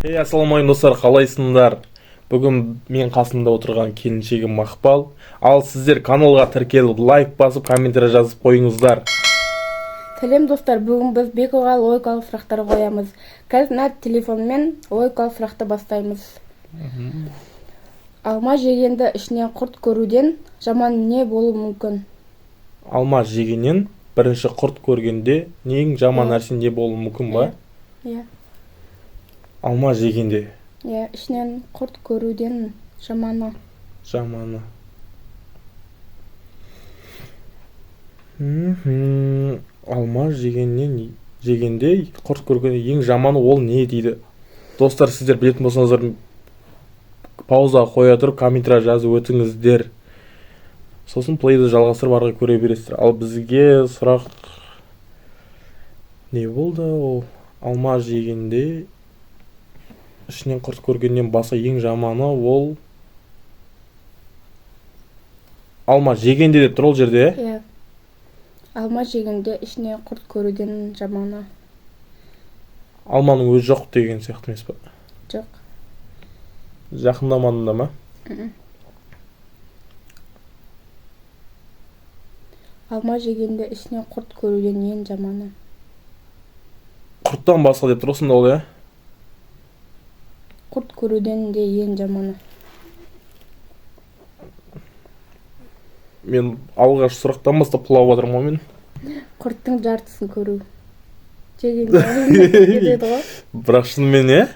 Ассалаумағалейкум достар, қалайсыңдар? Бүгін мен қасымда отырған келіншегім Мақпал. Ал сіздер каналға тіркеліп, лайк басып, комментарий жазып қойыңыздар. Сәлем достар, бүгін біз Бекоға логикалық сұрақтар қоямыз. Қазір мына телефонмен логикалық сұрақты бастаймыз. Алма жегенді ішінен құрт көруден жаман не болуы мүмкін? Алма жегеннен бірінші құрт көргенде ең жаман нәрсе не болуы мүмкін ба? Иә. Алма жегенде. Иә, ішінен құрт көруден жаманы. Алма жегенде құрт көргенде ең жаманы ол не дейді? Достар, сіздер білетін болсаңыздар, пауза қоя тұрып, комментарий жазып өтіңіздер. Сосын плейді жалғастырып арға көре бересіздер. Ал бізге сұрақ не болды? Ол алма жегенде ішінен құрт көргеннен басқа ең жаманы ол алма жегенде деп тұр ол жерде. Иә. Алма жегенде ішінен құрт көруден жаманы. Алманың өзі жоқ деген сияқты емес па? Жоқ. Жақындамадың да ма? Алма жегенде ішінен құрт көруден ең жаманы. Құрттан басқа деп тұр осында ол, иә? Құрт көруден де ең жаманы. Мен алғаш сұрақтан бастап құлап отырмын ғой мен. Құрттың жартысын көру. Жегенде кетеді ғой. Бірақ шынымен, иә?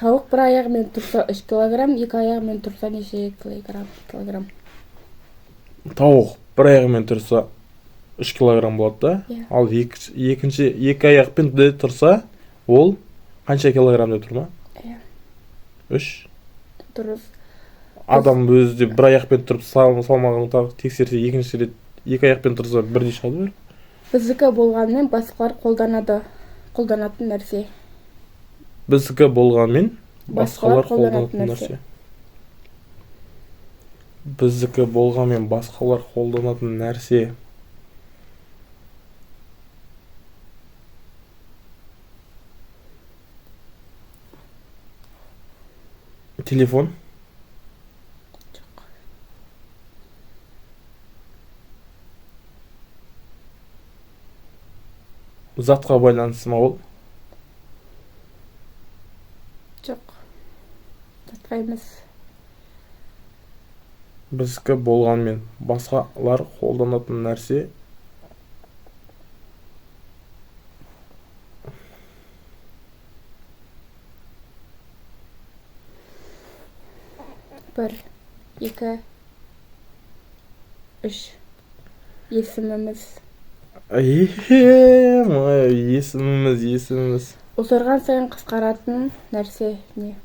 Тауық бір аяғымен тұрса 3 килограмм, екі аяғымен тұрса неше килограмм? Тауық бір аяғымен тұрса 3 килограмм болады да? Иә. Ал екі аяқпен тұрса ол қанша килограмм деп тұр ма? Иә. 3? Дұрыс. Адам өзі де бір аяқпен тұрып салмағын тексерсе, екінші рет екі аяқпен тұрса бірдей шығады ғой? Біздікі болғанмен басқалар қолданатын нәрсе. Біздікі болғанмен басқалар қолданатын нәрсе. Біздікі болғанмен басқалар қолданатын нәрсе. Телефон. Жоқ. Затқа байланысты ма ол? Жоқ. Затқа емес. Біздікі болғанмен басқалар қолданатын нәрсе. Бір, екі, үш. Есіміміз. Есіміміз. Ұзарған сайын қысқаратын нәрсе не?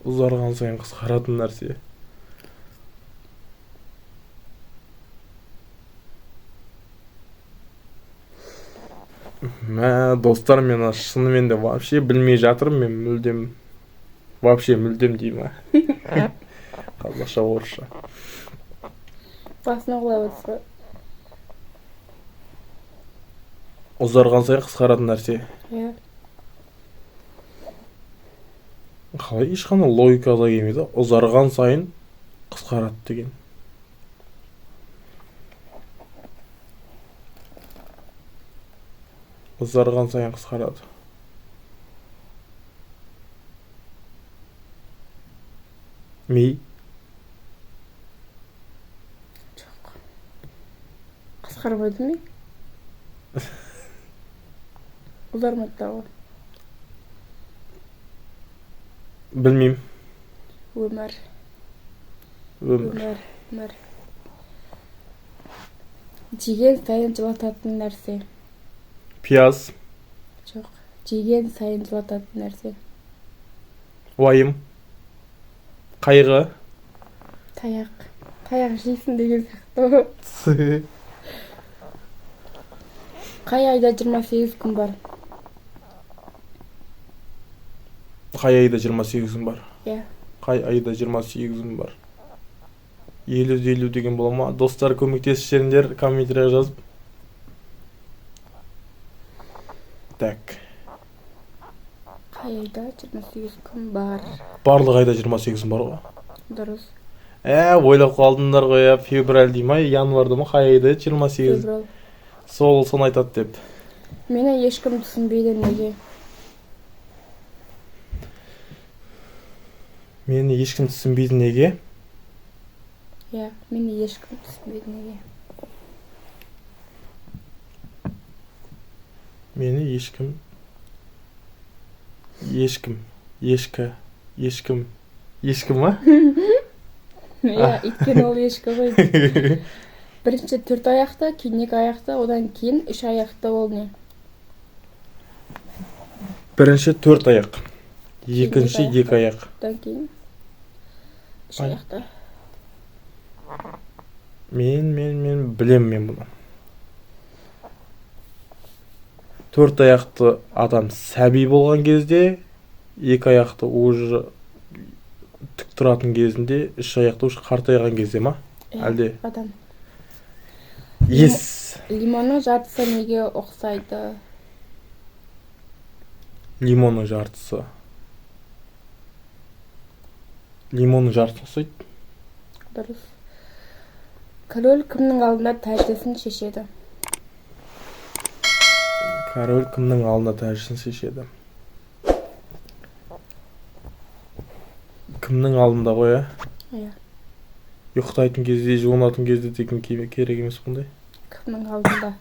Ұзарған сайын қысқаратын нәрсе. Достар, мен шынымен де вообще білмей жатырмын, мен мүлдем деймін. Қазақша, орысша. Басына құлай отырса. Ұзарған сайын қысқаратын нәрсе. Иә. Қалай ешқандай логикада келмейді. Ұзарған сайын қысқарады деген. Ұзарған сайын қысқарады. Ми? Жоқ. Қысқармайды ма? Ұзармайды да ғой. Білмеймін. Өмір. Жеген сайын жылататын нәрсе. Пияз. Жоқ. Жеген сайын жылататын нәрсе. Уайым. Қайғы. Таяқ. Таяқ жейсің деген сияқты. Қай айда 28 күн бар? Қай айда 28 күн бар? Иә. Қай айда 28 күн бар? 50 деген бола ма? Достар, көмектесіңдер, комментарий жазып. Так. Қайда 28 күн бар. Барлық айда 28 бар ғой. Дұрыс. Ойлап қалдыңдар ғой, февраль дей ма, январда ма, қай айда 28. Февраль. Соны айтады деп. Мені ешкім түсінбейді неге? Мені ешкім түсінбейді неге? Иә, мені ешкім түсінбейді неге? Мені ешкім ма? Иә, өйткені ол ешкі ғой. Бірінші 4 аяқты, кейін 2 аяқты, одан кейін 3 аяқты ол не? Бірінші 4 аяқ, екінші 2 аяқ. Одан кейін 3 аяқты. Мен білем бұны. 4 аяқты адам сәби болған кезде, 2 аяқты уже тік тұратын кезінде, 3 аяқты уже қартайған кезде ма? Әлде? Адам. Ес. Лимонның жартысы неге ұқсайды? Лимонның жартысы ұқсайды. Дұрыс. Король кімнің алдында тәжісін шешеді? Король кімнің алдында тәжісін шешеді? Кімнің алдында ғой, Иә. Ұйықтайтын кезде, жуынатын кезде деген керек емес бұндай. Кімнің алдында?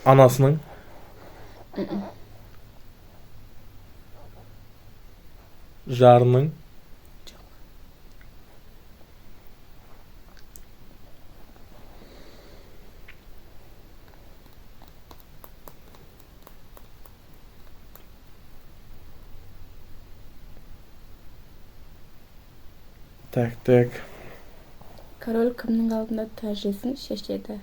Анасының? Жарының? Так. Король кімнің алдында тәжісін шешеді?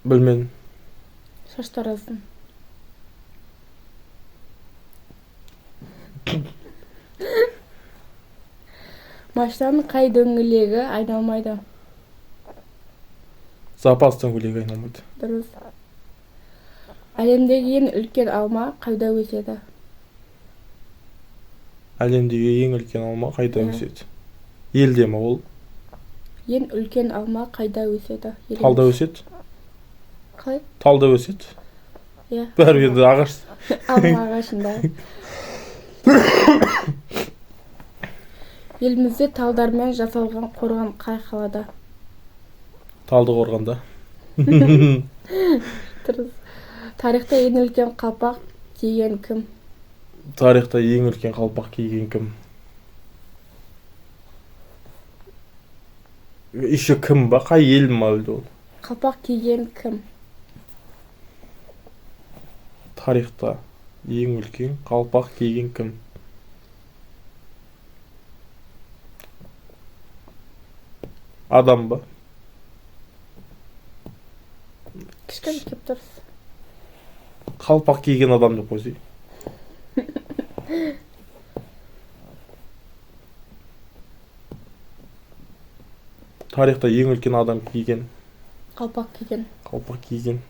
Білмедім. Шаштаразын. Машинаның қай дөңгелегі айналмайды? Запас дөңгелегі айналмайды. Дұрыс. Әлемдегі ең үлкен алма қайда өседі? Әлемдегі ең үлкен алма қайда өседі? Елде ма ол? Ең үлкен алма қайда өседі? Талда өседі? Қалай? Талда өседі? Иә. Бәрі енді ағаш. Алма ағашында. Елімізде талдармен жасалған қорған қай қалада? Талды қорғанда. Дұрыс. Тарихта ең үлкен қалпақ киген кім? Тарихта ең үлкен қалпақ киген кім? Еще кім ба? Қай ел ма өлді ол? Қалпақ киген кім? Тарихта ең үлкен қалпақ киген кім? Адам ба? Кішкене кеп тұрсыз. Қалпақ киген адам деп қойсай. Тарихта ең үлкен адам киген. Қалпақ киген. Қалпақ киген.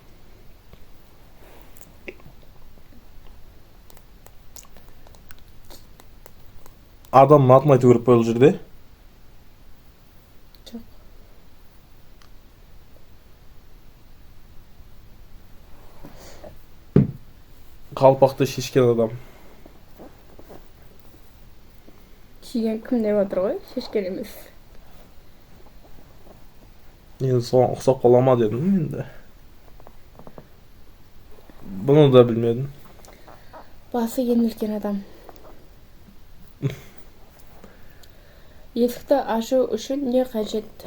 Адам атын айту керек бұл жерде. Жоқ. Қалпақты шешкен адам. Киген кім деп отыр ғой? Шешкен емес. Енді соған ұқсап қала ма дедім енді. Бұны да білмедім. Басы ең үлкен адам. Есікті ашу үшін не қажет?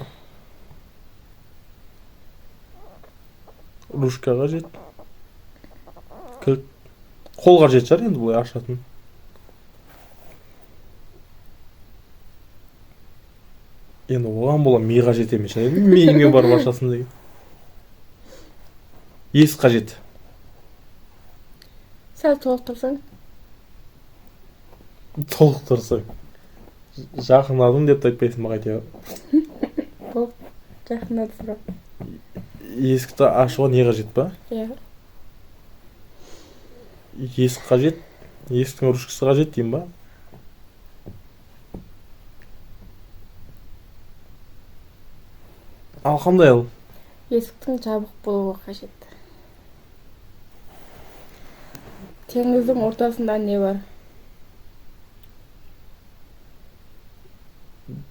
Ручка қажет. Кілт. Қол қажет шығар енді бұлай ашатын. Енді оған бола ми қажет емес. Миіңе барып ашасың деген. Ес қажет. Сәл толықтырсаң. Толықтырсаң. Жақынадым деп те айтпайсың ба қайтеуір. Бұл жақындады сұрақ. Есікті ашуға не қажет па? Иә. Есік қажет. Есіктің ручкасы қажет деймін ба? Ал қандай ал? Есіктің жабық болуы қажет. Теңіздің ортасында не бар?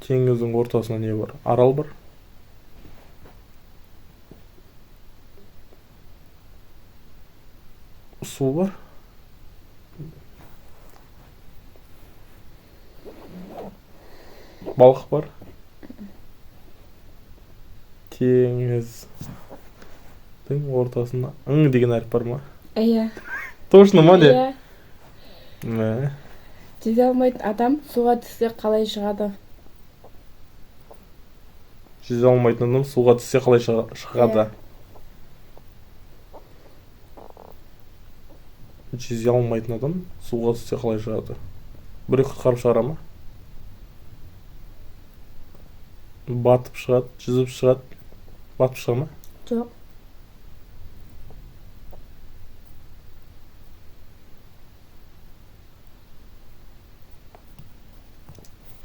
Теңіздің ортасында не бар? Арал бар. Су бар. Балық бар. Теңіздің ортасында деген әріп бар ма? Иә. Точно ма не? Иә. Мә. Жүзе алмайтын адам суға түссе қалай шығады? Жүзе алмайтын адам суға түссе қалай шығады? Жүзе алмайтын адам суға түссе қалай шығады? Біреу құтқарып шығара ма? Батып шығады, жүзіп шығады. Батып шыға ма? Жоқ.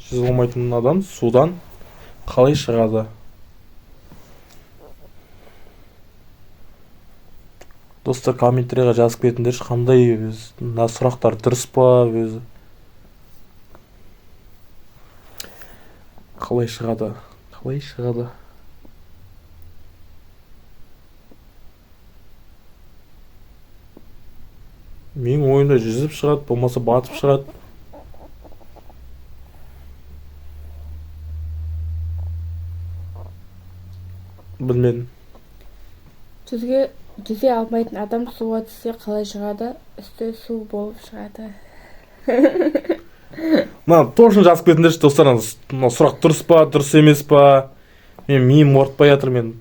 Жүзе алмайтын адам судан қалай шығады? Достар, комментарийға жазып кетіңдерші, қандай мына сұрақтар дұрыс па өзі? Қалай шығады? Қалай шығады? Менің ойымда жүзіп шығады, болмаса батып шығады. Білмедім. Жүзе алмайтын адам суға түссе қалай шығады? Үсті су болып шығады. Точно жазып кетіңдерші, достар, сұрақ дұрыс па, дұрыс емес па? Мен миым ортпай жатыр, мен.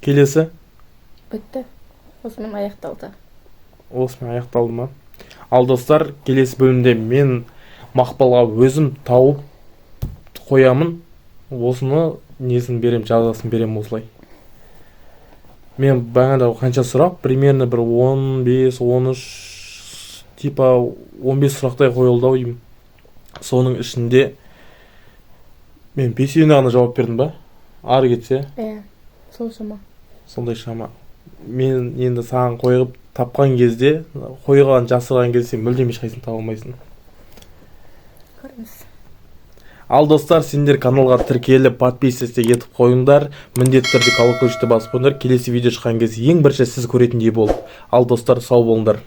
Келесі. Бітті. Осымен аяқталды. Осымен аяқталды ма? Ал достар, келесі бөлімде мен Мақпалға өзім тауып қоямын. Осыны несін берем, жазасын берем осылай. Мен бағанда қанша сұрақ? Примерно бір 15-13 типа 15 сұрақтай қойылды ойым. Соның ішінде мен 5-іне ғана жауап бердім ба? Ары кетсе? Сол шама. Сондай шама. Мен енді саған қойып тапқан кезде, қойған жасырған кезде мүлдем ешқайсысын таба алмайсың. Көріңіз. Ал достар, сендер каналға тіркеліп, подписываться етіп қойыңдар. Міндетті түрде колокольчикті басып қойыңдар. Келесі видео шыққан кезде ең бірінші сіз көретіндей болып. Ал достар, сау болыңдар.